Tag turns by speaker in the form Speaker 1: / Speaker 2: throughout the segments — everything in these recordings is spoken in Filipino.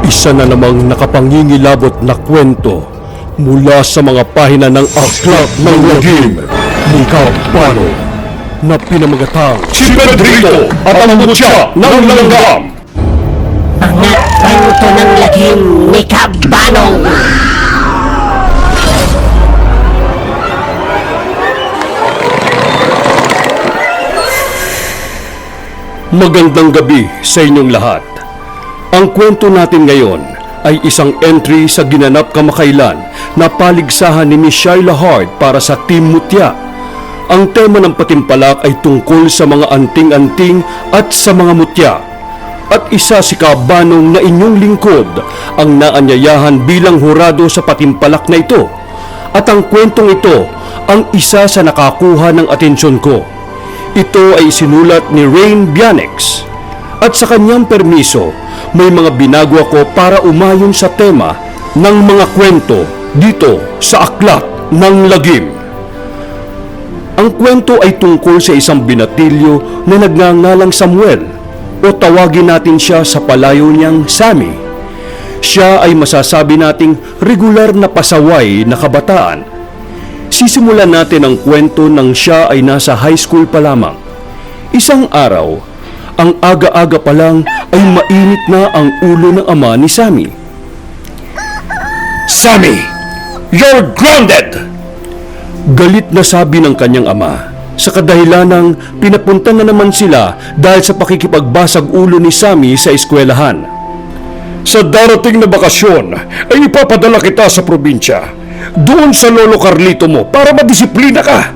Speaker 1: Isa na namang nakapangingilabot na kwento mula sa mga pahina ng Aklat ng Lagim ni Kabano na pinamagatang Si Pedrito at ang Mutya ng Langgam.
Speaker 2: Mga kwento ng lagim ni Kabano.
Speaker 1: Magandang gabi sa inyong lahat. Ang kwento natin ngayon ay isang entry sa ginanap kamakailan na paligsahan ni Miss Shyla Hart para sa Team Mutya. Ang tema ng patimpalak ay tungkol sa mga anting-anting at sa mga mutya. At isa si Kabanong na inyong lingkod ang naanyayahan bilang hurado sa patimpalak na ito. At ang kwentong ito ang isa sa nakakuha ng atensyon ko. Ito ay sinulat ni Rain Bianex. At sa kanyang permiso, may mga binago ako para umayon sa tema ng mga kwento dito sa Aklat ng Lagim. Ang kwento ay tungkol sa isang binatilyo na nagngangalang Samuel o tawagin natin siya sa palayo niyang Sammy. Siya ay masasabi nating regular na pasaway na kabataan. Sisimulan natin ang kwento nang siya ay nasa high school pa lamang. Isang araw, ang aga-aga pa lang ay mainit na ang ulo ng ama ni Sammy. Sammy, you're grounded! Galit na sabi ng kanyang ama sa kadahilan ng pinapunta na naman sila dahil sa pakikipagbasag ulo ni Sammy sa eskwelahan. Sa darating na bakasyon ay ipapadala kita sa probinsya, doon sa lolo Carlito mo para madisiplina ka.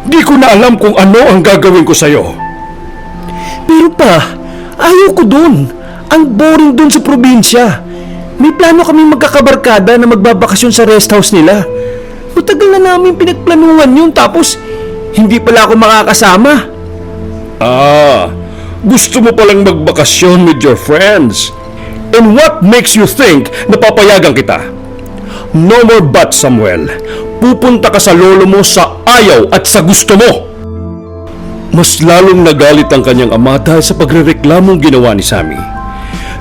Speaker 1: Di ko na alam kung ano ang gagawin ko sa'yo.
Speaker 3: Pero pa, ayaw ko doon. Ang boring doon sa probinsya. May plano kaming magkakabarkada na magbabakasyon sa rest house nila. Matagal na namin pinagplanuhan yun tapos hindi pala ako makakasama.
Speaker 1: Gusto mo palang magbakasyon with your friends. And what makes you think na papayagan kita? No more but, Samuel. Pupunta ka sa lolo mo sa ayaw at sa gusto mo. Mas lalong nagalit ang kanyang ama dahil sa pagrereklamong ginawa ni Sammy.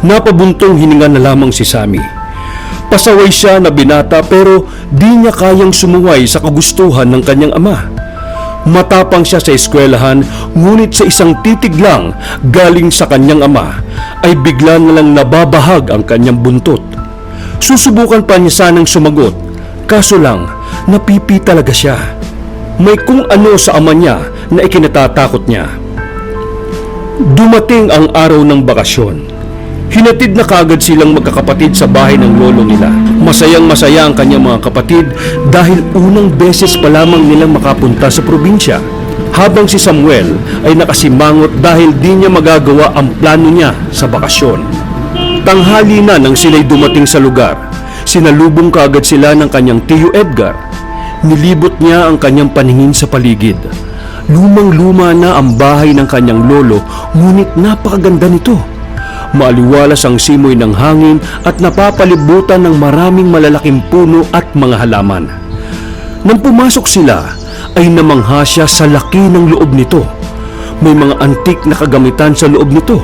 Speaker 1: Napabuntong hininga na lamang si Sammy. Pasaway siya na binata pero di niya kayang sumuway sa kagustuhan ng kanyang ama. Matapang siya sa eskwelahan ngunit sa isang titig lang galing sa kanyang ama ay bigla na lang nababahag ang kanyang buntot. Susubukan pa niya sanang sumagot, kaso lang napipi talaga siya. May kung ano sa ama niya na ikinatatakot niya. Dumating ang araw ng bakasyon. Hinatid na kaagad silang magkakapatid sa bahay ng lolo nila. Masayang masaya ang kanyang mga kapatid dahil unang beses pa lamang nilang makapunta sa probinsya. Habang si Samuel ay nakasimangot dahil di niya magagawa ang plano niya sa bakasyon. Tanghali na nang sila'y dumating sa lugar. Sinalubong kaagad sila ng kanyang tiyo Edgar. Nilibot niya ang kanyang paningin sa paligid. Lumang-luma na ang bahay ng kanyang lolo, ngunit napakaganda nito. Maaliwalas ang simoy ng hangin at napapalibutan ng maraming malalaking puno at mga halaman. Nang pumasok sila, ay namangha siya sa laki ng loob nito. May mga antik na kagamitan sa loob nito.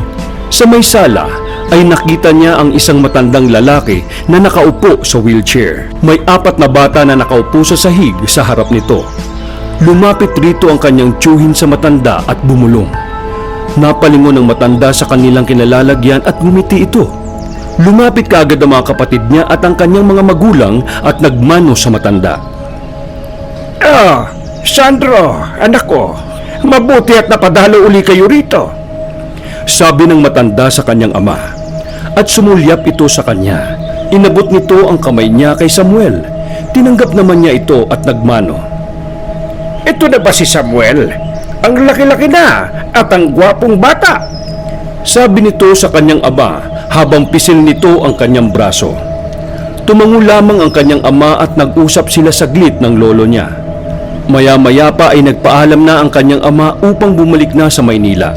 Speaker 1: Sa may sala, ay nakita niya ang isang matandang lalaki na nakaupo sa wheelchair. May 4 na bata na nakaupo sa sahig sa harap nito. Lumapit rito ang kanyang tiyuhin sa matanda at bumulong. Napalingon ng matanda sa kanilang kinalalagyan at ngumiti ito. Lumapit kaagad ang mga kapatid niya at ang kanyang mga magulang at nagmano sa matanda.
Speaker 3: Sandro, anak ko, mabuti at napadalo uli kayo rito.
Speaker 1: Sabi ng matanda sa kanyang ama. At sumulyap ito sa kanya. Inabot nito ang kamay niya kay Samuel. Tinanggap naman niya ito at nagmano.
Speaker 3: Ito na ba si Samuel? Ang laki-laki na at ang gwapong bata.
Speaker 1: Sabi nito sa kanyang ama habang pisil nito ang kanyang braso. Tumango lamang ang kanyang ama at nag-usap sila saglit ng lolo niya. Maya-maya pa ay nagpaalam na ang kanyang ama upang bumalik na sa Maynila.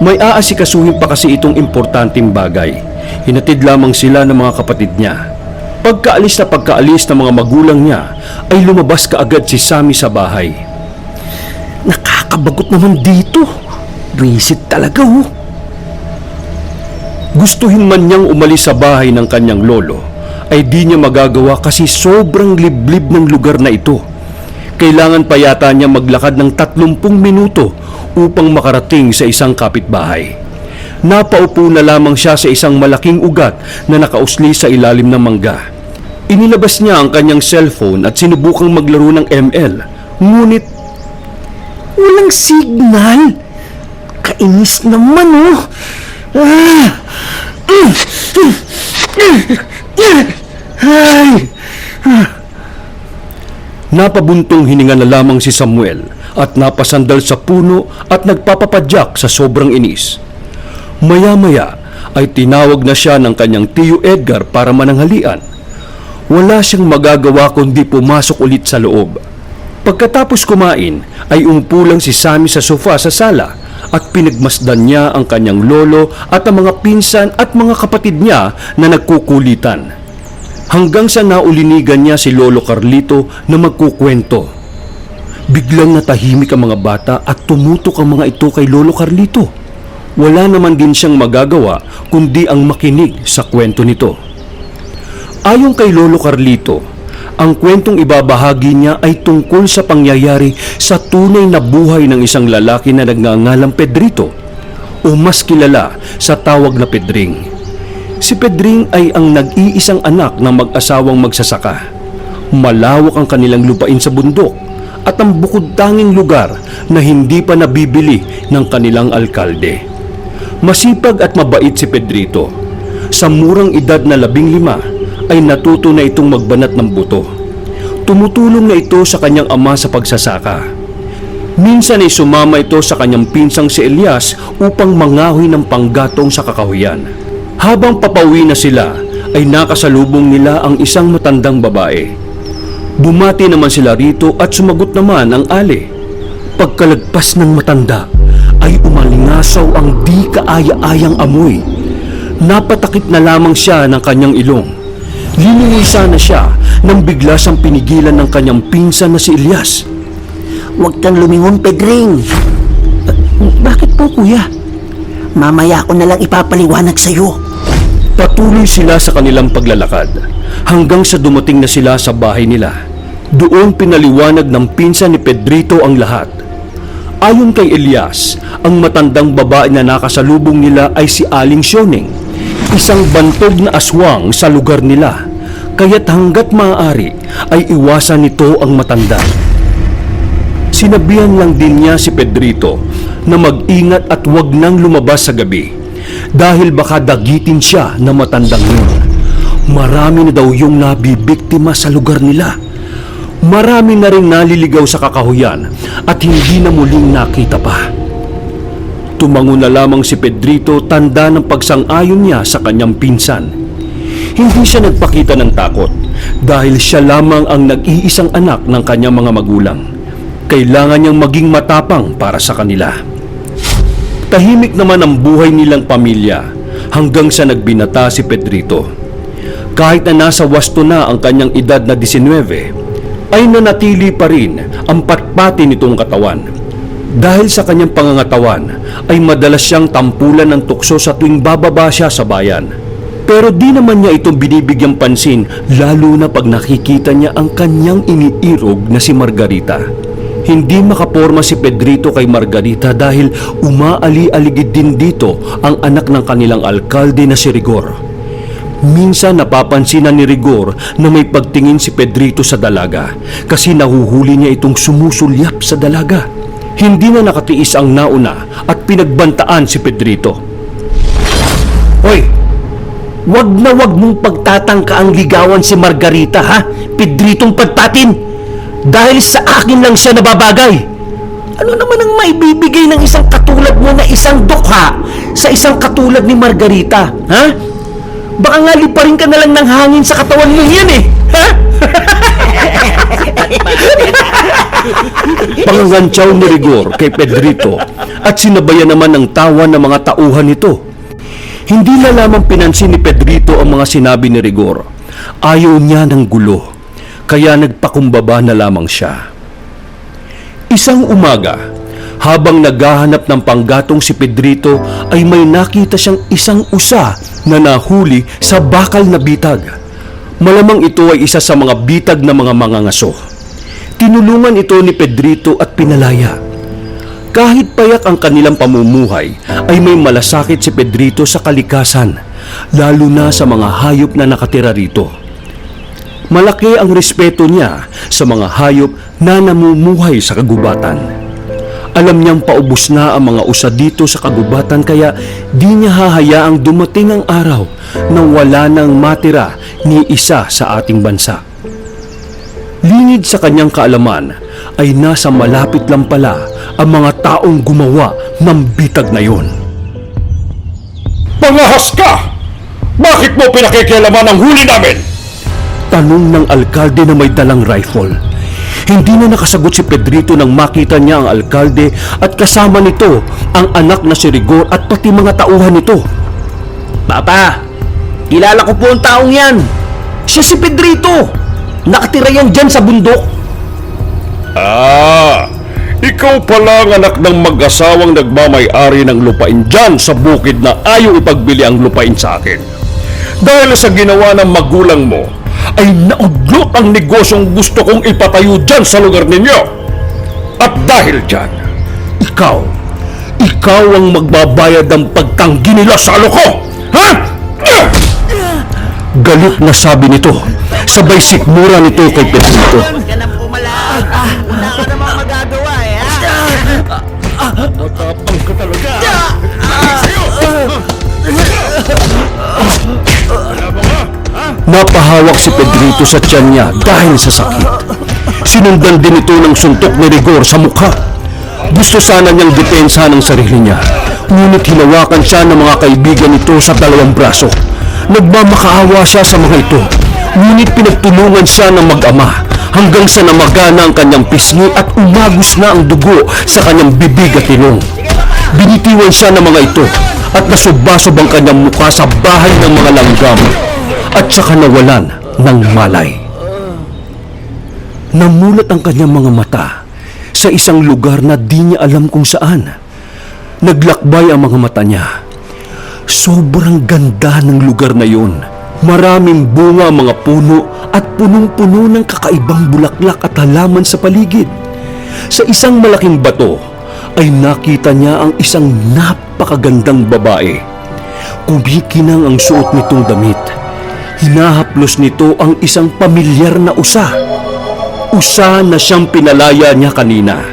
Speaker 1: May aasikasuhin pa kasi itong importanteng bagay. Hinatid lamang sila ng mga kapatid niya. Pagkaalis ng mga magulang niya, ay lumabas kaagad si Sammy sa bahay.
Speaker 3: Nakakabagot naman dito. Visit talaga, oh.
Speaker 1: Gustuhin man niyang umalis sa bahay ng kanyang lolo, ay di niya magagawa kasi sobrang liblib ng lugar na ito. Kailangan pa yata niya maglakad ng 30 minuto upang makarating sa isang kapitbahay. Napaupo na lamang siya sa isang malaking ugat na nakausli sa ilalim ng mangga. Inilabas niya ang kanyang cellphone at sinubukang maglaro ng ML. Ngunit,
Speaker 3: Walang signal. Kainis naman, oh. Ay!
Speaker 1: napabuntong hininga na lamang si Samuel at napasandal sa puno at nagpapapadyak sa sobrang inis. Maya-maya ay tinawag na siya ng kanyang tiyo Edgar para mananghalian. Wala siyang magagawa kundi pumasok ulit sa loob. Pagkatapos kumain ay umpo lang si Sammy sa sofa sa sala at pinagmasdan niya ang kanyang lolo at ang mga pinsan at mga kapatid niya na nagkukulitan. Hanggang sa naulinigan niya si Lolo Carlito na magkukwento. Biglang natahimik ang mga bata at tumutok ang mga ito kay Lolo Carlito. Wala naman din siyang magagawa kundi ang makinig sa kwento nito. Ayon kay Lolo Carlito, ang kwentong ibabahagi niya ay tungkol sa pangyayari sa tunay na buhay ng isang lalaki na nagngangalang Pedrito o mas kilala sa tawag na Pedring. Si Pedring ay ang nag-iisang anak ng mag-asawang magsasaka. Malawak ang kanilang lupain sa bundok at ang bukod-tanging lugar na hindi pa nabibili ng kanilang alkalde. Masipag at mabait si Pedrito. Sa murang edad na 15 ay natuto na itong magbanat ng buto. Tumutulong na ito sa kanyang ama sa pagsasaka. Minsan ay sumama ito sa kanyang pinsang si Elias upang mangahoy ng panggatong sa kakahuyan. Habang papauwi na sila, ay nakasalubong nila ang isang matandang babae. Bumati naman sila rito at sumagot naman ang ali. Pagkalagpas ng matanda, ay umalingasaw ang di kaaya-ayang amoy. Napatakip na lamang siya ng kanyang ilong. Liningon sana siya nang bigla siyang pinigilan ng kanyang pinsan na si Elias.
Speaker 2: Huwag kang lumingon, Pedring.
Speaker 3: Bakit po, kuya?
Speaker 2: Mamaya ko na lang ipapaliwanag sa'yo.
Speaker 1: Patuloy sila sa kanilang paglalakad hanggang sa dumating na sila sa bahay nila. Doon pinaliwanag ng pinsan ni Pedrito ang lahat. Ayon kay Elias, ang matandang babae na nakasalubong nila ay si Aling Sioneng, isang bantog na aswang sa lugar nila. Kaya't hanggat maaari ay iwasan nito ang matanda. Sinabihan lang din niya si Pedrito na mag-ingat at huwag nang lumabas sa gabi dahil baka dagitin siya na matandang yun. Marami na daw yung nabibiktima sa lugar nila. Marami na rin naliligaw sa kakahuyan at hindi na muling nakita pa. Tumango na lamang si Pedrito, tanda ng pagsang-ayon niya sa kanyang pinsan. Hindi siya nagpakita ng takot dahil siya lamang ang nag-iisang anak ng kanyang mga magulang. Kailangan niyang maging matapang para sa kanila. Tahimik naman ang buhay nilang pamilya hanggang sa nagbinata si Pedrito. Kahit na nasa wasto na ang kanyang edad na 19, ay nanatili pa rin ang patpati nitong katawan. Dahil sa kanyang pangangatawan ay madalas siyang tampulan ng tukso sa tuwing bababa siya sa bayan. Pero di naman niya itong binibigyang pansin, lalo na pag nakikita niya ang kanyang iniirog na si Margarita. Hindi makaporma si Pedrito kay Margarita dahil umaali-aligid din dito ang anak ng kanilang alkalde na si Rigor. Minsan napapansinan ni Rigor na may pagtingin si Pedrito sa dalaga kasi nahuhuli niya itong sumusulyap sa dalaga. Hindi na nakatiis ang nauna at pinagbantaan si Pedrito.
Speaker 3: Hoy! Wag na wag mong pagtatangka ang ligawan si Margarita, ha? Pedritong patpatin! Dahil sa akin lang siya nababagay. Ano naman ang maibibigay ng isang katulad mo na isang dukha sa isang katulad ni Margarita, ha? Baka nga liparin ka na lang ng hangin sa katawan mo yan, eh, ha?
Speaker 1: Pangangantsaw ni Rigor kay Pedrito at sinabayan naman ng tawa ng mga tauhan nito. Hindi na lamang pinansin ni Pedrito ang mga sinabi ni Rigor. Ayaw niya ng gulo, kaya nagpakumbaba na lamang siya. Isang umaga, Habang naghahanap ng panggatong si Pedrito ay may nakita siyang isang usa na nahuli sa bakal na bitag. Malamang ito ay isa sa mga bitag na mga mangangaso. Tinulungan ito ni Pedrito at pinalaya. Kahit payak ang kanilang pamumuhay, ay may malasakit si Pedrito sa kalikasan, lalo na sa mga hayop na nakatira rito. Malaki ang respeto niya sa mga hayop na namumuhay sa kagubatan. Alam niyang paubos na ang mga usa dito sa kagubatan kaya di niya hahayaang dumating ang araw na wala nang matira ni isa sa ating bansa. Lingid sa kanyang kaalaman ay nasa malapit lang pala ang mga taong gumawa ng bitag na yon.
Speaker 4: Pangahas ka! Bakit mo pinakikialaman ang huli namin?
Speaker 1: Tanong ng alkalde na may dalang rifle. Hindi na nakasagot si Pedrito nang makita niya ang alkalde at kasama nito ang anak na si Rigor at pati mga tauhan nito.
Speaker 3: Papa, kilala ko po ang taong yan. Siya si Pedrito. Nakatira yan dyan sa bundok.
Speaker 4: Ikaw pala ang anak ng mag-asawang nagmamay-ari ng lupain dyan sa bukid na ayaw ipagbili ang lupain sa akin. Dahil sa ginawa ng magulang mo, ay naudlot ang negosyong gusto kong ipatayo dyan sa lugar ninyo. At dahil dyan,
Speaker 1: Ikaw ang magbabayad ng pagtanggi nila sa ko!
Speaker 4: ha?
Speaker 1: Galit na sabi nito, sabay sikmura nito kay Pedrito.
Speaker 2: Huwag ka nang pumalag. Wala ka namang magagawa
Speaker 4: Matapang ka talaga.
Speaker 1: Napahawak si Pedrito sa tiyan niya dahil sa sakit. Sinundan din ito ng suntok ni Rigor sa mukha. Gusto sana niyang depensa ng sarili niya, ngunit hinawakan siya ng mga kaibigan nito sa dalawang braso. Nagmamakaawa siya sa mga ito, ngunit pinagtulungan siya ng mag-ama hanggang sa namagana ang kanyang pisngi at umagos na ang dugo sa kanyang bibig at ilong. Binitiwan siya ng mga ito at nasubasob ang kanyang mukha sa bahay ng mga langgam at saka nawalan ng malay. Namulat ang kanyang mga mata sa isang lugar na di niya alam kung saan. Naglakbay ang mga mata niya. Sobrang ganda ng lugar na yun. Maraming bunga ang mga puno at punong-puno ng kakaibang bulaklak at halaman sa paligid. Sa isang malaking bato ay nakita niya ang isang napakagandang babae. Kumikinang ang suot nitong damit. Hinahaplos nito ang isang pamilyar na usa. Usa na siyang pinalaya niya kanina.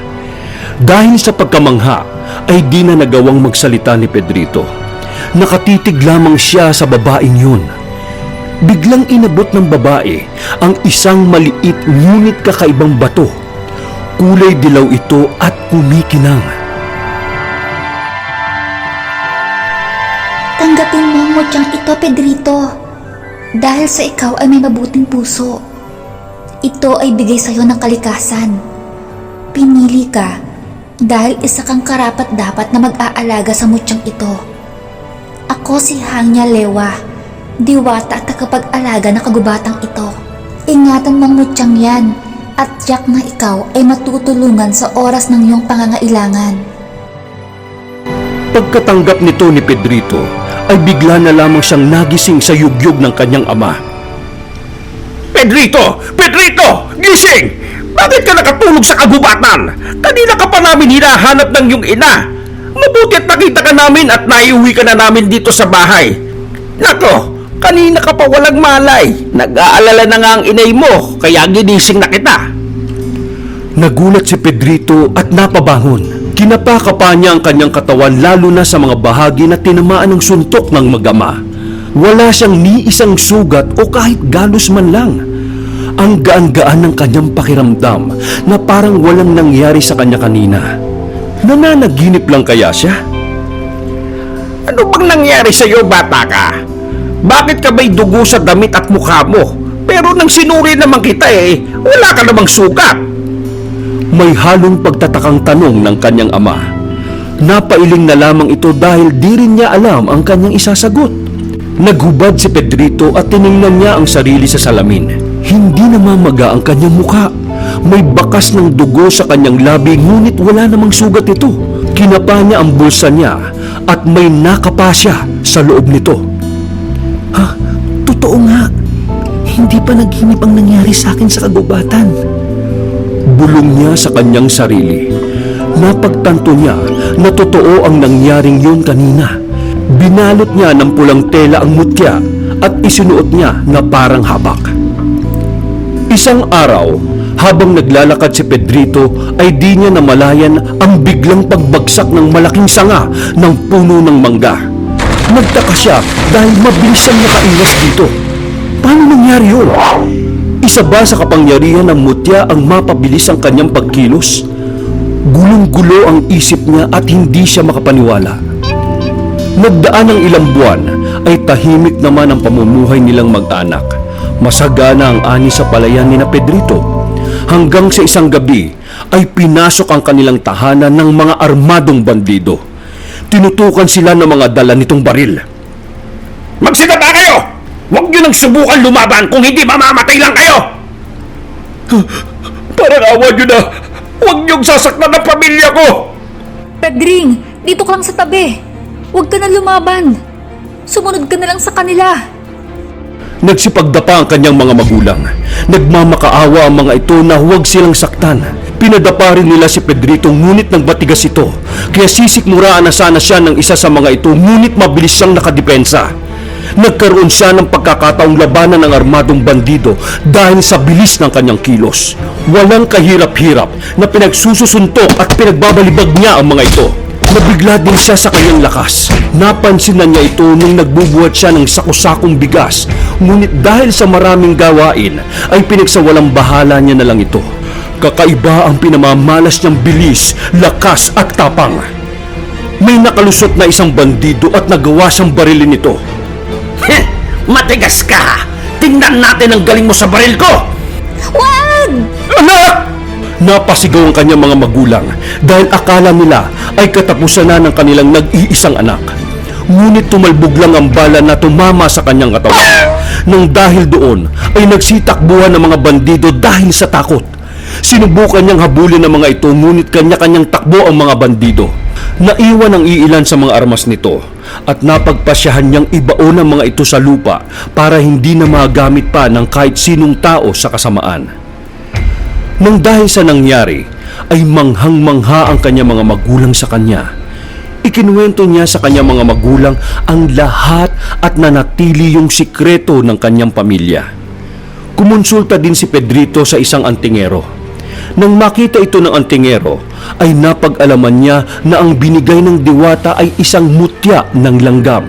Speaker 1: Dahil sa pagkamangha ay di na nagawang magsalita ni Pedrito. Nakatitig lamang siya sa babaeng yun. Biglang inabot ng babae ang isang maliit ngunit kakaibang bato. Kulay dilaw ito at kumikinang.
Speaker 5: Tanggapin mo ang mutyang ito, Pedrito. Dahil sa ikaw ay may mabuting puso. Ito ay bigay sa'yo ng kalikasan. Pinili ka dahil isa kang karapat-dapat na mag-aalaga sa mutyang ito. Ako si Hangya Lewa, diwata at tagapag-alaga ng kagubatang ito. Ingatan mo ang mutyang yan at tiyak na ikaw ay matutulungan sa oras ng iyong pangangailangan.
Speaker 1: Pagkatanggap nito ni Pedrito, ay bigla na lamang siyang nagising sa yugyug ng kanyang ama.
Speaker 4: Pedrito! Pedrito! Gising! Bakit ka nakatulog sa kagubatan? Kanina ka pa namin hinahanap ng iyong ina. Mabuti at nakita ka namin at naiuwi ka na namin dito sa bahay. Nako, kanina ka pa walang malay. Nag-aalala na nga ang inay mo, kaya ginising na kita.
Speaker 1: Nagulat si Pedrito at napabangon. Kinapaka pa niya ang kanyang katawan lalo na sa mga bahagi na tinamaan ng suntok ng mag-ama. Wala siyang ni isang sugat o kahit galos man lang. Ang gaan-gaan ng kanyang pakiramdam na parang walang nangyari sa kanya kanina. Nananaginip lang kaya siya?
Speaker 4: Ano bang nangyari sa iyo, bata ka? Bakit ka may dugo sa damit at mukha mo? Pero nang sinuri naman kita wala ka namang sugat.
Speaker 1: May halong pagtatakang tanong ng kanyang ama. Napailing na lamang ito dahil di rin niya alam ang kanyang isasagot. Naghubad si Pedrito at tiningnan niya ang sarili sa salamin. Hindi namamaga ang kanyang mukha. May bakas ng dugo sa kanyang labi ngunit wala namang sugat ito. Kinapa niya ang bulsa niya at may nakapa siya sa loob nito.
Speaker 3: Ha? Totoo nga. Hindi pa naghinip ang nangyari sa akin sa kagubatan.
Speaker 1: Bulong niya sa kanyang sarili. Napagtanto niya na totoo ang nangyaring yun kanina. Binalot niya ng pulang tela ang mutya at isinuot niya na parang habak. Isang araw, habang naglalakad si Pedrito ay di niya namalayan ang biglang pagbagsak ng malaking sanga ng puno ng mangga. Nagtaka siya dahil mabilis siyang nakaiwas dito. Paano nangyari yun? Isa ba sa kapangyarihan ng mutya ang mapabilis ang kanyang pagkilos? Gulong-gulo ang isip niya at hindi siya makapaniwala. Nagdaan ng ilang buwan ay tahimik naman ang pamumuhay nilang mag-anak. Masagana ang ani sa palayan ni na Pedrito. Hanggang sa isang gabi ay pinasok ang kanilang tahanan ng mga armadong bandido. Tinutukan sila ng mga dala nitong baril.
Speaker 4: Magsinaba kayo! Huwag niyo nang subukan lumaban kung hindi mamamatay lang kayo! Parang awa niyo na! Huwag niyong sasaktan ang pamilya ko!
Speaker 5: Pedring, dito ka lang sa tabi. Huwag ka na lumaban. Sumunod ka na lang sa kanila.
Speaker 1: Nagsipagdapa ang kanyang mga magulang. Nagmamakaawa ang mga ito na huwag silang saktan. Pinadapa rin nila si Pedrito ngunit nang batigas ito. Kaya sisikmuraan na sana siya ng isa sa mga ito ngunit mabilis siyang nakadepensa. Nagkaroon siya ng pagkakataong labanan ng armadong bandido dahil sa bilis ng kanyang kilos. Walang kahirap-hirap na pinagsususuntok at pinagbabalibag niya ang mga ito. Nabigla din siya sa kanyang lakas. Napansin na niya ito nung nagbubuhat siya ng sakusakong bigas. Ngunit dahil sa maraming gawain, ay pinagsawalang bahala niya na lang ito. Kakaiba ang pinamamalas niyang bilis, lakas at tapang. May nakalusot na isang bandido at nagawa siyang barilin ito.
Speaker 4: Heh, matigas ka! Tingnan natin ang galing mo sa baril ko!
Speaker 5: Wag!
Speaker 4: Anak!
Speaker 1: Napasigaw ang kanyang mga magulang dahil akala nila ay katapusan na ng kanilang nag-iisang anak. Ngunit tumalbog lang ang bala na tumama sa kanyang katawan. Nang dahil doon ay nagsitakbuhan ng mga bandido dahil sa takot. Sinubukan niyang habulin ng mga ito ngunit kanya-kanyang takbo ang mga bandido. Naiwan ang iilan sa mga armas nito at napagpasyahan niyang ibaon ang mga ito sa lupa para hindi na magamit pa ng kahit sinong tao sa kasamaan. Nang dahil sa nangyari, ay manghang-mangha ang kanyang mga magulang sa kanya. Ikinuwento niya sa kanyang mga magulang ang lahat at nanatili yung sikreto ng kanyang pamilya. Kumonsulta din si Pedrito sa isang antingero. Nang makita ito ng antingero, ay napag-alaman niya na ang binigay ng diwata ay isang mutya ng langgam.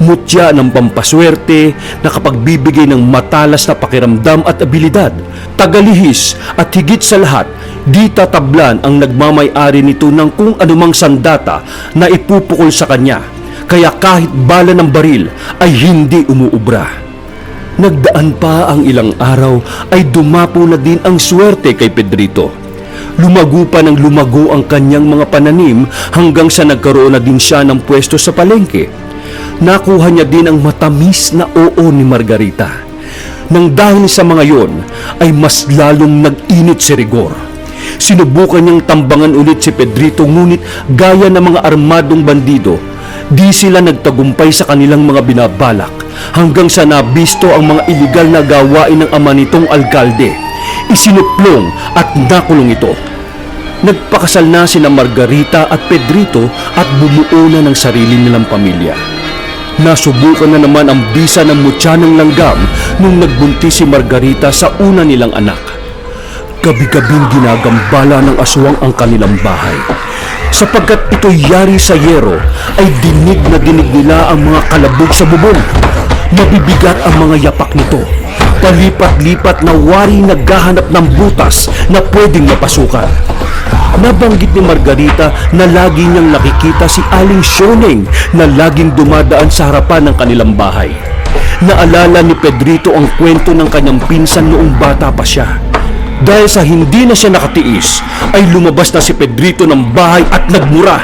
Speaker 1: Mutya ng pampaswerte na kapagbibigay ng matalas na pakiramdam at abilidad, tagalihis at higit sa lahat, di tatablan ang nagmamay-ari nito ng kung anumang sandata na ipupukol sa kanya, kaya kahit bala ng baril ay hindi umuubra. Nagdaan pa ang ilang araw ay dumapo na din ang swerte kay Pedrito. Lumago pa ng lumago ang kanyang mga pananim hanggang sa nagkaroon na din siya ng pwesto sa palengke. Nakuha niya din ang matamis na oo ni Margarita. Nang dahil sa mga yon, ay mas lalong nag-init si Rigor. Sinubukan niyang tambangan ulit si Pedrito ngunit gaya ng mga armadong bandido, di sila nagtagumpay sa kanilang mga binabalak hanggang sa nabisto ang mga iligal na gawain ng ama nitong alkalde. Isinuplong at nakulong ito. Nagpakasal na sina Margarita at Pedrito at bumuo na ng sarili nilang pamilya. Nasubukan na naman ang bisa ng mutya ng langgam nung nagbuntis si Margarita sa una nilang anak. Gabi-gabing ginagambala ng aswang ang kanilang bahay. Sapagkat ito'y yari sa yero, ay dinig na dinig nila ang mga kalabog sa bubong. Mabibigat ang mga yapak nito. Palipat-lipat na wari naghahanap ng butas na pwedeng mapasukan. Nabanggit ni Margarita na lagi niyang nakikita si Aling Sioneng na laging dumadaan sa harapan ng kanilang bahay. Naalala ni Pedrito ang kwento ng kanyang pinsan noong bata pa siya. Dahil sa hindi na siya nakatiis, ay lumabas na si Pedrito ng bahay at nagmura.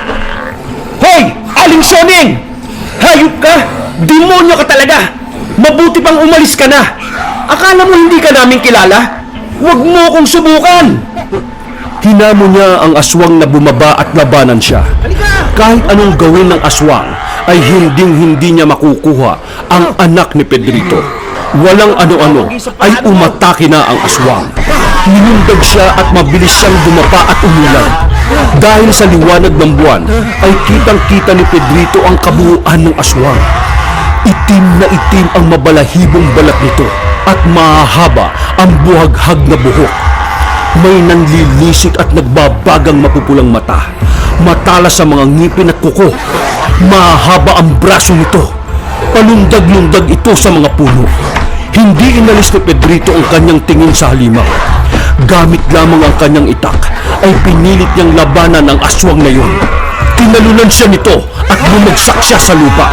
Speaker 1: Hoy! Aling Sioneng! Hayop ka! Demonyo ka talaga! Mabuti pang umalis ka na! Akala mo hindi ka namin kilala? Huwag mo akong subukan! Hinamo niya ang aswang na bumaba at labanan siya. Kahit anong gawin ng aswang, ay hinding-hindi niya makukuha ang anak ni Pedrito. Walang ano-ano, ay umatake na ang aswang. Ninundag siya at mabilis siyang dumapa at umulan. Dahil sa liwanag ng buwan, ay kitang-kita ni Pedrito ang kabuuan ng aswang. Itim na itim ang mabalahibong balat nito at mahahaba ang buhaghag na buhok. May nanlilisik at nagbabagang mapupulang mata. Matalas sa mga ngipin at kuko. Mahaba ang braso nito. Palundag-lundag ito sa mga puno. Hindi inalis ni Pedrito ang kanyang tingin sa halimaw. Gamit lamang ang kanyang itak, ay pinilit niyang labanan ang aswang na yun. Tinalunan siya nito at bumagsak siya sa lupa.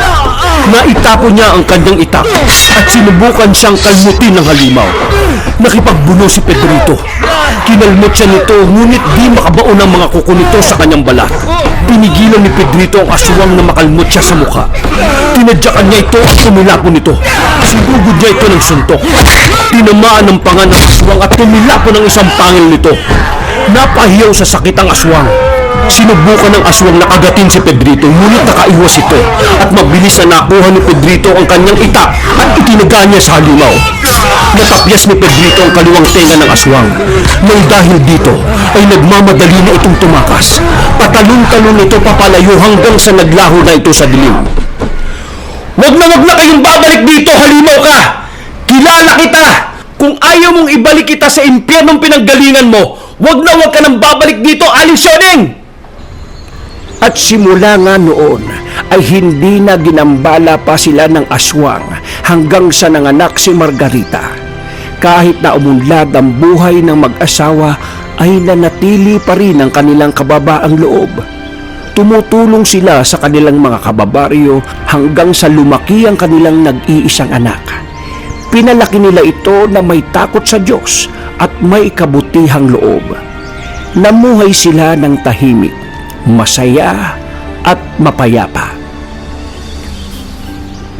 Speaker 1: Naitapo niya ang kanyang itak at sinubukan siyang kalmutin ng halimaw. Nakipagbuno si Pedrito. Kinalmot siya nito ngunit di makabaon ang mga kuko nito sa kanyang balat. Pinigilan ni Pedrito ang aswang na makalmot siya sa mukha. Tinadyakan niya ito at tumilapon nito. Sinugod niya ito ng suntok. Tinamaan ng panga ng aswang at tumilapon ng isang pangil nito. Napahiyaw sa sakit ang aswang. Sinubukan ng aswang na kagatin si Pedrito ngunit nakaiwas ito at mabilis na nakuha ni Pedrito ang kanyang itak at itinaga niya sa halimaw. Natapyas ni Pedrito ang kaliwang tenga ng aswang. Nang dahil dito ay nagmamadali na itong tumakas. Patalon-talon ito papalayo hanggang sa naglaho na ito sa dilim. Wag na kayong babalik dito, halimaw ka! Kilala kita! Kung ayaw mong ibalik kita sa impyernong pinanggalingan mo, wag ka nang babalik dito, Alice Yoning!
Speaker 3: At simula nga noon ay hindi na ginambala pa sila ng aswang hanggang sa nanganak si Margarita. Kahit na umunlad ang buhay ng mag-asawa ay nanatili pa rin ang kanilang kababaang loob. Tumutulong sila sa kanilang mga kababaryo hanggang sa lumaki ang kanilang nag-iisang anak. Pinalaki nila ito na may takot sa Diyos at may kabutihang loob. Namuhay sila ng tahimik, masaya at mapayapa.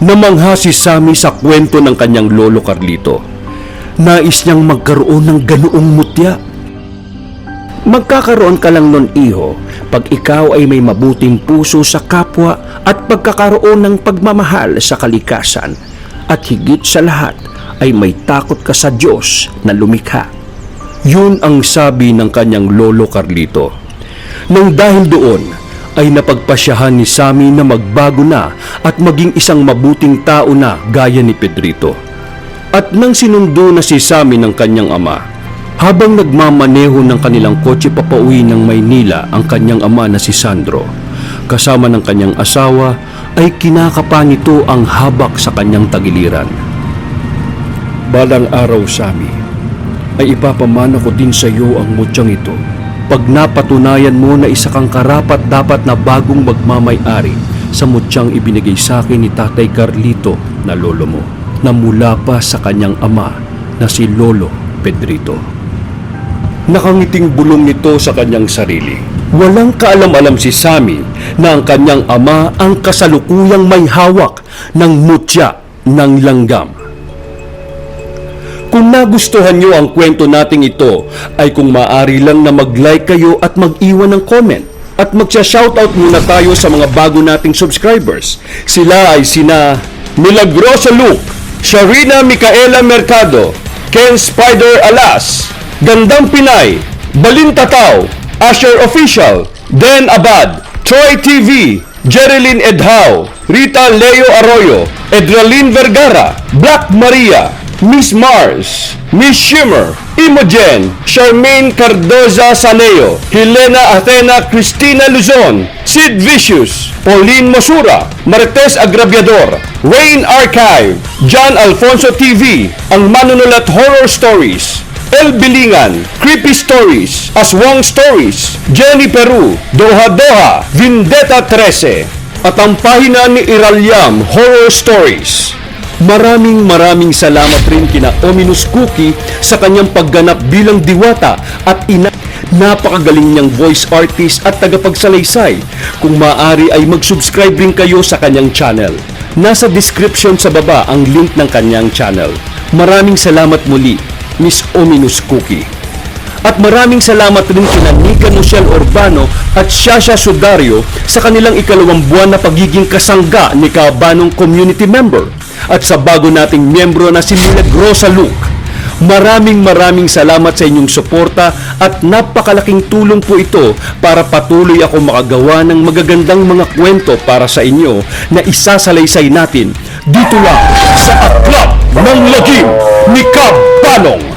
Speaker 1: Namangha si Sammy sa kwento ng kanyang lolo Carlito. Nais niyang magkaroon ng ganoong mutya.
Speaker 3: Magkakaroon ka lang nun, iho, pag ikaw ay may mabuting puso sa kapwa at pagkakaroon ng pagmamahal sa kalikasan. At higit sa lahat ay may takot ka sa Diyos na lumikha.
Speaker 1: Yun ang sabi ng kanyang lolo Carlito. Nang dahil doon, ay napagpasyahan ni Sammy na magbago na at maging isang mabuting tao na gaya ni Pedrito. At nang sinundo na si Sammy ng kanyang ama, habang nagmamaneho ng kanilang kotse papauwi ng Maynila ang kanyang ama na si Sandro, kasama ng kanyang asawa, ay kinakapa nito ang habak sa kanyang tagiliran. Balang araw, Sammy, ay ipapamana ko din sa iyo ang mutyang ito pag napatunayan mo na isa kang karapat-dapat na bagong magmamay-ari sa mutyang ibinigay sa akin ni Tatay Carlito na lolo mo, na mula pa sa kanyang ama na si Lolo Pedrito. Nakangiting bulong nito sa kanyang sarili. Walang kaalam-alam si Sammy na ang kanyang ama ang kasalukuyang may hawak ng mutya ng langgam. Kung nagustuhan nyo ang kwento nating ito, ay kung maaari lang na mag-like kayo at mag-iwan ng comment. At magsha-shoutout muna tayo sa mga bago nating subscribers. Sila ay sina Milagrosa Luke, Sharina Micaela Mercado, Ken Spider Alas, Gandang Pinay, Balin Tataw, Asher Official, Den Abad, Troy TV, Jerilyn Edhao, Rita Leo Arroyo, Edralyn Vergara, Black Maria, Miss Mars, Miss Shimmer, Imogen, Charmaine Cardoza Saneo, Helena Athena Cristina Luzon, Sid Vicious, Pauline Mosura, Marites Agraviador, Rain Archive, John Alfonso TV, Ang Manunulat Horror Stories, El Bilingan, Creepy Stories, Aswang Stories, Jenny Peru, Doha Doha, Vendetta 13, at ang pahina ni Iralyam Horror Stories. Maraming salamat rin kina Ominous Cookie sa kanyang pagganap bilang diwata at ina. Napakagaling niyang voice artist at tagapagsalaysay. Kung maaari ay mag-subscribe rin kayo sa kanyang channel. Nasa description sa baba ang link ng kanyang channel. Maraming salamat muli. Miss Ominous Cookie. At maraming salamat rin kina Nika Michelle Urbano at Shasha Sudario sa kanilang ikalawang buwan na pagiging kasangga ni Kabanong community member at sa bago nating miyembro na si Milagrosa Luke. Maraming salamat sa inyong suporta at napakalaking tulong po ito para patuloy ako makagawa ng magagandang mga kwento para sa inyo na isasalaysay natin dito lang sa Aklap ng Lagim ni Kabanong.